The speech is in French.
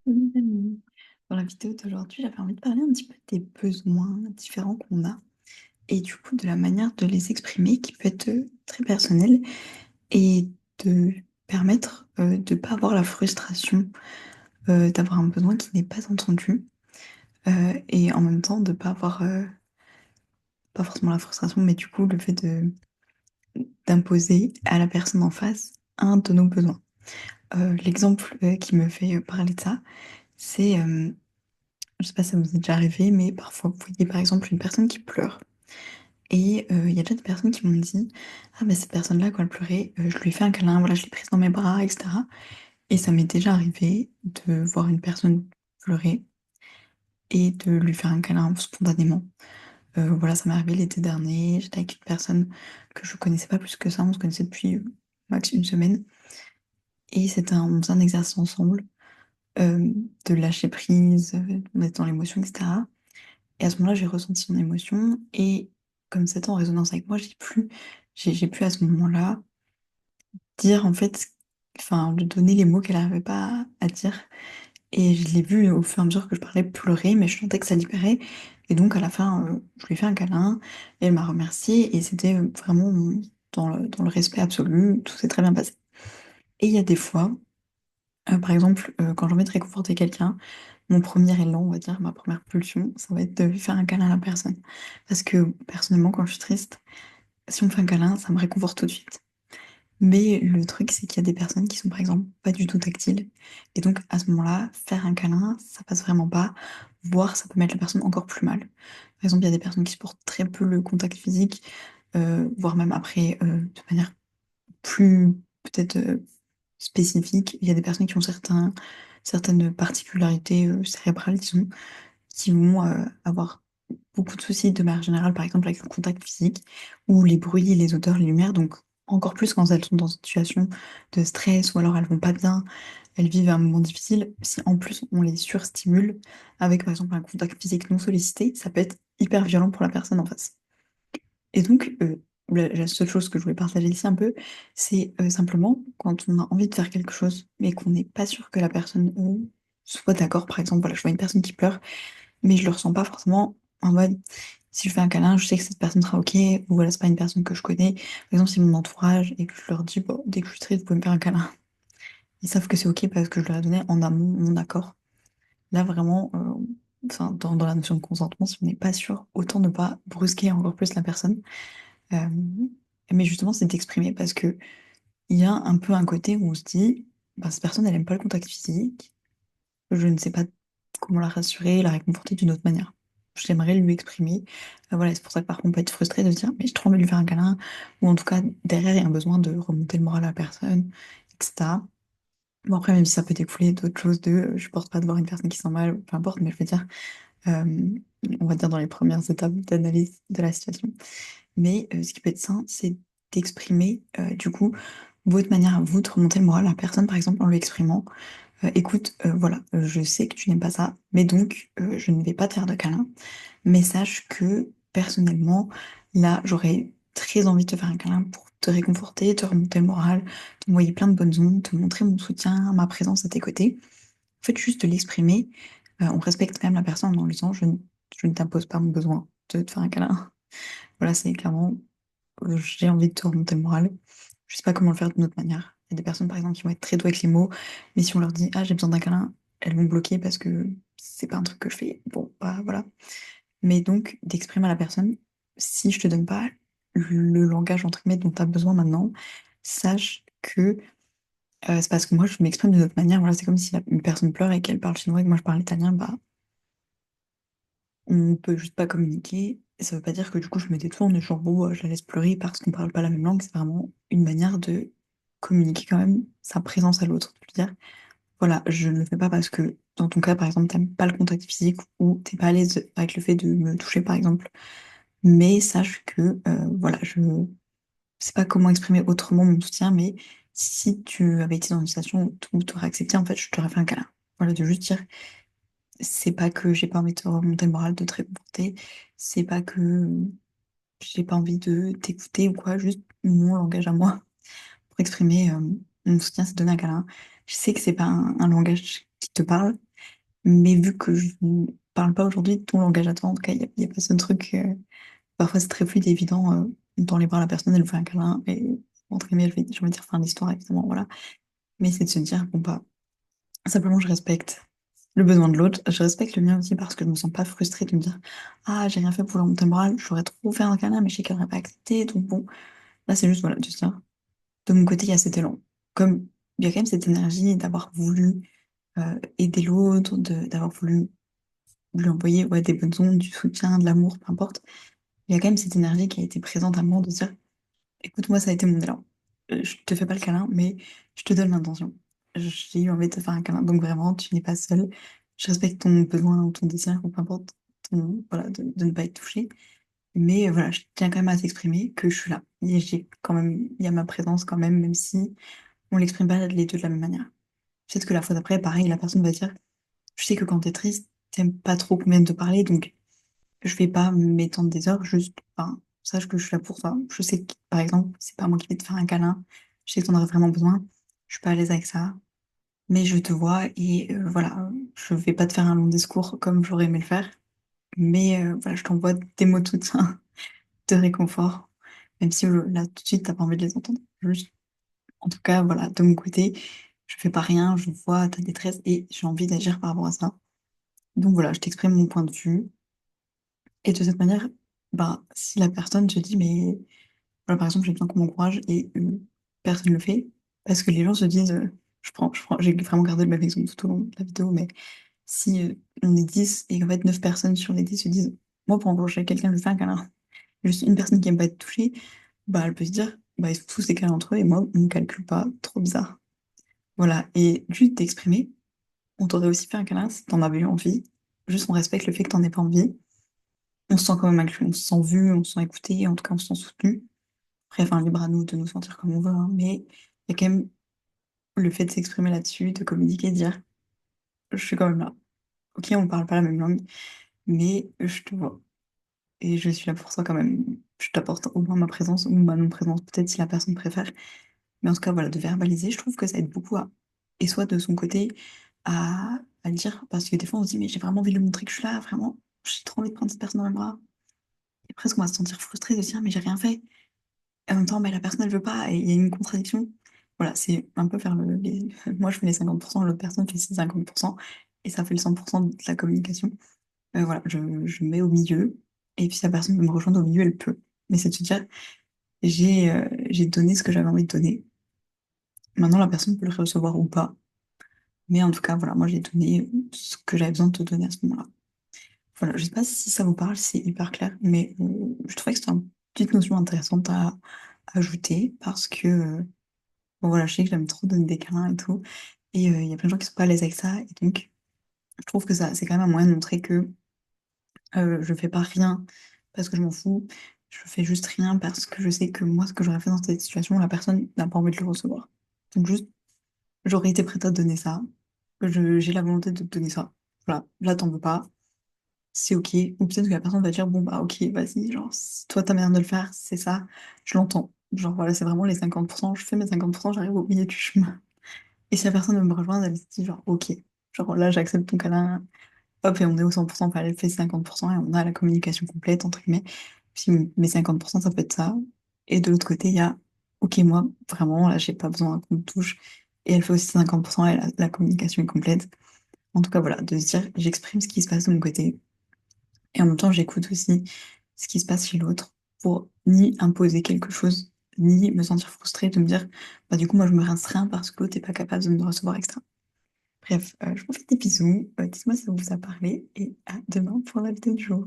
Dans la vidéo d'aujourd'hui, j'avais envie de parler un petit peu des besoins différents qu'on a et du coup de la manière de les exprimer qui peut être très personnelle et de permettre de ne pas avoir la frustration d'avoir un besoin qui n'est pas entendu et en même temps de ne pas avoir, pas forcément la frustration, mais du coup le fait d'imposer à la personne en face un de nos besoins. L'exemple qui me fait parler de ça, c'est je sais pas si ça vous est déjà arrivé, mais parfois, vous voyez par exemple une personne qui pleure et il y a déjà des personnes qui m'ont dit: «Ah bah cette personne-là quand elle pleurait, je lui ai fait un câlin, voilà, je l'ai prise dans mes bras et cetera» et ça m'est déjà arrivé de voir une personne pleurer et de lui faire un câlin spontanément. Voilà, ça m'est arrivé l'été dernier, j'étais avec une personne que je connaissais pas plus que ça, on se connaissait depuis, max une semaine et on faisait un exercice ensemble, de lâcher prise, on était dans l'émotion et cetera. Et à ce moment-là, j'ai ressenti son émotion et comme c'était en résonance avec moi, j'ai pu à ce moment-là dire en fait enfin, lui donner les mots qu'elle n'arrivait pas à dire et je l'ai vu au fur et à mesure que je parlais pleurer, mais je sentais que ça libérait et donc à la fin, je lui ai fait un câlin et elle m'a remerciée et c'était, vraiment, dans le respect absolu, tout s'est très bien passé. Et il y a des fois, par exemple, quand j'ai envie de réconforter quelqu'un, mon premier élan, on va dire, ma première pulsion, ça va être de faire un câlin à la personne. Parce que personnellement, quand je suis triste, si on me fait un câlin, ça me réconforte tout de suite. Mais le truc, c'est qu'il y a des personnes qui sont, par exemple, pas du tout tactiles. Et donc, à ce moment-là, faire un câlin, ça passe vraiment pas, voire ça peut mettre la personne encore plus mal. Par exemple, il y a des personnes qui supportent très peu le contact physique, voire même après, de manière plus peut-être, spécifique. Il y a des personnes qui ont certaines particularités, cérébrales, disons, qui vont, avoir beaucoup de soucis de manière générale, par exemple avec le contact physique ou les bruits, les odeurs, les lumières, donc encore plus quand elles sont dans une situation de stress ou alors elles vont pas bien, elles vivent un moment difficile. Si en plus on les surstimule avec, par exemple, un contact physique non sollicité, ça peut être hyper violent pour la personne en face. Et donc, la seule chose que je voulais partager ici un peu, c'est, simplement quand on a envie de faire quelque chose, mais qu'on n'est pas sûr que la personne, soit d'accord. Par exemple, voilà, je vois une personne qui pleure, mais je le ressens pas forcément en mode, si je fais un câlin, je sais que cette personne sera OK ou voilà, c'est pas une personne que je connais. Par exemple, c'est mon entourage et que je leur dis: «Bon, dès que je suis triste, vous pouvez me faire un câlin». Ils savent que c'est OK parce que je leur ai donné en amont mon accord. Là, vraiment, enfin, dans la notion de consentement, si on n'est pas sûr, autant ne pas brusquer encore plus la personne. Hem, mais justement, c'est d'exprimer parce qu'il y a un peu un côté où on se dit: «Bah, cette personne, elle aime pas le contact physique, je ne sais pas comment la rassurer, la réconforter d'une autre manière». J'aimerais lui exprimer, voilà, c'est pour ça que parfois on peut être frustré de se dire: «Mais j'ai trop envie de lui faire un câlin» ou en tout cas derrière il y a un besoin de remonter le moral à la personne et cetera. Bon après même si ça peut découler d'autres choses de, je supporte pas de voir une personne qui se sent mal, peu importe, mais je veux dire, hem, on va dire dans les premières étapes d'analyse de la situation. Mais ce qui peut être sain, c'est d'exprimer, du coup, votre manière à vous de remonter le moral à la personne, par exemple, en lui exprimant: «Écoute, voilà, je sais que tu n'aimes pas ça, mais donc je ne vais pas te faire de câlin, mais sache que personnellement, là, j'aurais très envie de te faire un câlin pour te réconforter, te remonter le moral, t'envoyer plein de bonnes ondes, te montrer mon soutien, ma présence à tes côtés». En fait, juste de l'exprimer, on respecte quand même la personne en lui disant: «Je ne t'impose pas mon besoin de te faire un câlin». Voilà, c'est clairement j'ai envie de te remonter le moral. Je sais pas comment le faire d'une autre manière. Il y a des personnes, par exemple, qui vont être très douées avec les mots, mais si on leur dit: «Ah, j'ai besoin d'un câlin», elles vont bloquer parce que c'est pas un truc que je fais. Bon, bah, voilà. Mais donc d'exprimer à la personne: «Si je te donne pas le langage entre guillemets dont tu as besoin maintenant, sache que, c'est parce que moi je m'exprime d'une autre manière». Voilà, c'est comme si la une personne pleure et qu'elle parle chinois et que moi je parle italien, bah, on peut juste pas communiquer et ça veut pas dire que du coup je me détourne et genre bon, je la laisse pleurer parce qu'on parle pas la même langue. C'est vraiment une manière de communiquer quand même sa présence à l'autre. De lui dire: «Voilà, je ne le fais pas parce que dans ton cas, par exemple, tu aimes pas le contact physique ou tu es pas à l'aise avec le fait de me toucher, par exemple, mais sache que, voilà, je sais pas comment exprimer autrement mon soutien, mais si tu avais été dans une situation où tu aurais accepté, en fait, je t'aurais fait un câlin». Voilà, de juste dire: «C'est pas que j'ai pas envie de te remonter le moral, de te réconforter, c'est pas que j'ai pas envie de t'écouter ou quoi, juste mon langage à moi pour exprimer, mon soutien, c'est donner un câlin. Je sais que c'est pas un langage qui te parle, Mais vu que je ne parle pas aujourd'hui de ton langage à toi, en tout cas, il y a pas ce truc. Parfois, c'est très fluide et évident. Dans les bras, la personne, elle vous fait un câlin. Et entre guillemets, je vais dire fin de l'histoire, évidemment, voilà. Mais c'est de se dire, bon, bah, simplement, je respecte le besoin de l'autre. Je respecte le mien aussi parce que je me sens pas frustrée de me dire, ah, j'ai rien fait pour leur monter le moral. J'aurais trop fait un câlin, mais je sais qu'elle n'aurait pas accepté. Donc, bon, là, c'est juste, voilà, de se dire, de mon côté, il y a cet élan. Comme il y a quand même cette énergie d'avoir voulu aider l'autre, d'avoir voulu lui envoyer ouais, des bonnes ondes, du soutien, de l'amour, peu importe. Il y a quand même cette énergie qui a été présente à moi de dire, écoute, moi, ça a été mon élan. Je te fais pas le câlin, mais je te donne l'intention. J'ai eu envie de te faire un câlin, donc vraiment, tu n'es pas seule. Je respecte ton besoin ou ton désir, ou peu importe, voilà, de ne pas être touché. Mais voilà, je tiens quand même à t'exprimer que je suis là. Et j'ai quand même, il y a ma présence quand même, même si on l'exprime pas les deux de la même manière. Peut-être que la fois d'après, pareil, la personne va dire, je sais que quand t'es triste, t'aimes pas trop qu'on vienne te parler, donc je vais pas m'étendre des heures, juste, enfin, sache que je suis là pour toi. Je sais que, par exemple, c'est pas moi qui vais te faire un câlin, je sais que t'en aurais vraiment besoin, je suis pas à l'aise avec ça, mais je te vois et voilà, je vais pas te faire un long discours comme j'aurais aimé le faire, mais voilà, je t'envoie des mots de soutien, de réconfort, même si là, tout de suite, t'as pas envie de les entendre. Juste, en tout cas, voilà, de mon côté, je fais pas rien, je vois ta détresse et j'ai envie d'agir par rapport à ça. Donc voilà, je t'exprime mon point de vue. Et de cette manière, bah, si la personne te dit, mais voilà, par exemple, j'ai besoin qu'on m'encourage et personne ne le fait, parce que les gens se disent, j'ai vraiment gardé le même exemple tout au long de la vidéo, mais si on est 10 et qu'en fait 9 personnes sur les 10 se disent, moi pour encourager quelqu'un, je fais un câlin, juste une personne qui aime pas être touchée, bah elle peut se dire, bah ils font tous des câlins entre eux et moi on me calcule pas, trop bizarre. Voilà, et juste t'exprimer, on t'aurait aussi fait un câlin si t'en avais eu envie, juste on respecte le fait que t'en aies pas envie. On se sent quand même inclus, on se sent vu, on se sent écouté, en tout cas on se sent soutenu. Après, enfin, libre à nous de nous sentir comme on veut, hein, mais il y a quand même le fait de s'exprimer là-dessus, de communiquer, de dire je suis quand même là. Ok, on ne parle pas la même langue, mais je te vois. Et je suis là pour ça quand même. Je t'apporte au moins ma présence ou ma non-présence, peut-être si la personne préfère. Mais en tout cas, voilà, de verbaliser, je trouve que ça aide beaucoup à. Et soit de son côté, à le dire, parce que des fois on se dit, mais j'ai vraiment envie de lui montrer que je suis là, vraiment, j'ai trop envie de prendre cette personne dans mes bras. Et presque on va se sentir frustré de se dire, mais j'ai rien fait. Et en même temps, mais la personne, elle veut pas, et il y a une contradiction. Voilà, c'est un peu faire moi, je fais les 50%, l'autre personne fait ses 50%, et ça fait le 100% de la communication. Voilà, je me mets au milieu, et puis si la personne veut me rejoindre au milieu, elle peut. Mais c'est de se dire, j'ai donné ce que j'avais envie de donner. Maintenant, la personne peut le recevoir ou pas. Mais en tout cas, voilà, moi, j'ai donné ce que j'avais besoin de te donner à ce moment-là. Voilà, je sais pas si ça vous parle, c'est hyper clair, mais je trouvais que c'était une petite notion intéressante à ajouter, parce que bon, voilà, je sais que j'aime trop donner des câlins et tout. Et il y a plein de gens qui sont pas à l'aise avec ça. Et donc, je trouve que ça, c'est quand même un moyen de montrer que je fais pas rien parce que je m'en fous. Je fais juste rien parce que je sais que moi, ce que j'aurais fait dans cette situation, la personne n'a pas envie de le recevoir. Donc, juste, j'aurais été prête à te donner ça. J'ai la volonté de te donner ça. Voilà, là, t'en veux pas. C'est ok. Ou peut-être que la personne va dire, bon, bah, ok, vas-y, genre, si toi, ta manière de le faire, c'est ça, je l'entends. Genre, voilà, c'est vraiment les 50%. Je fais mes 50%, j'arrive au milieu du chemin. Et si la personne veut me rejoindre, elle se dit genre, ok, genre là, j'accepte ton câlin, hop, et on est au 100%, enfin, elle fait 50% et on a la communication complète, entre guillemets. Puis mes 50%, ça peut être ça. Et de l'autre côté, il y a, ok, moi, vraiment, là, j'ai pas besoin qu'on me touche. Et elle fait aussi 50% et la communication est complète. En tout cas, voilà, de se dire, j'exprime ce qui se passe de mon côté. Et en même temps, j'écoute aussi ce qui se passe chez l'autre pour ni imposer quelque chose, ni me sentir frustrée de me dire, bah, du coup, moi, je me restreins parce que l'autre n'est pas capable de me recevoir extra. Bref, je vous fais des bisous. Dites-moi si ça vous a parlé et à demain pour la vidéo du jour.